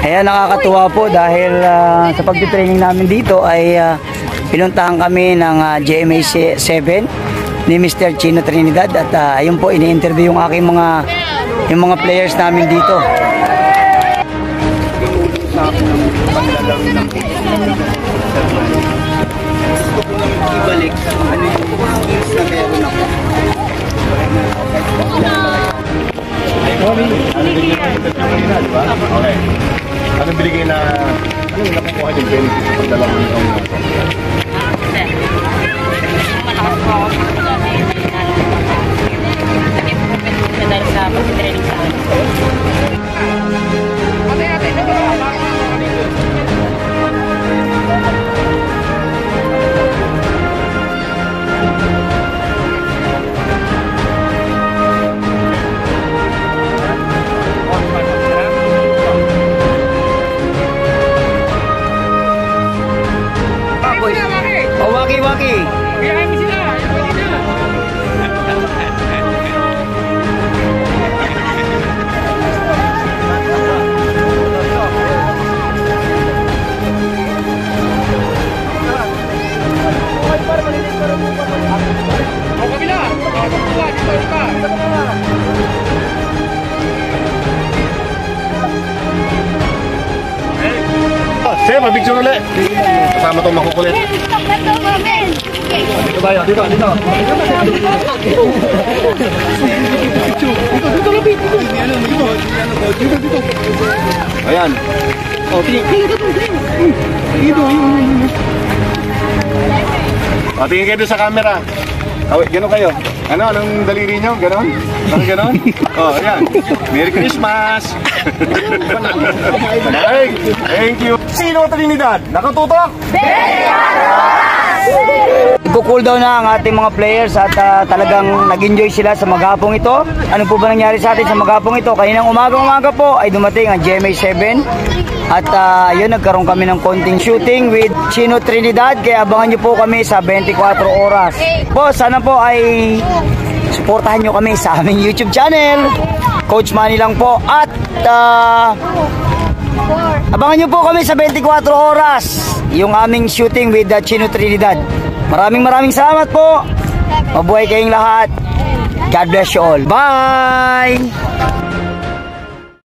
Ayan, nakakatuwa po dahil sa pagtitraining namin dito ay pinuntahan kami ng GMA 7 ni Mr. Chino Trinidad at ayun po, ini-interview yung aking mga players namin dito. Ibalik ano yung skills na meron ako. Okay. Ano binigay na, ano yung nakukuha yung benefit sa pagdalawang ito? Malakas po ako sa dahil sa pag-training sa akin. Waki-waki. Biyahin mo sila. Sige, mag-picture ulit. Kasama itong makukulit. Dito tayo, dito. Ayan. Tingin kayo sa camera. Ganon kayo. Anong daliri nyo? Ganon? Ganon? Oh, ayan. Merry Christmas! Thank you. Chino Trinidad, nakatutok? Nagko-cool down na ang ating mga players at talagang nag-enjoy sila sa maghapong ito. Ano po ba nangyari sa atin sa maghapong ito? Kaninang umaga po ay dumating ang GMA 7 at yun, nagkaroon kami ng konting shooting with Chino Trinidad, kaya abangan nyo po kami sa 24 oras. Po, sana po ay suportahan nyo kami sa aming YouTube channel, Coach Manny lang po, at abangan nyo po kami sa 24 oras yung aming shooting with Chino Trinidad. Maraming salamat po. Mabuhay kayong lahat. God bless you all. Bye!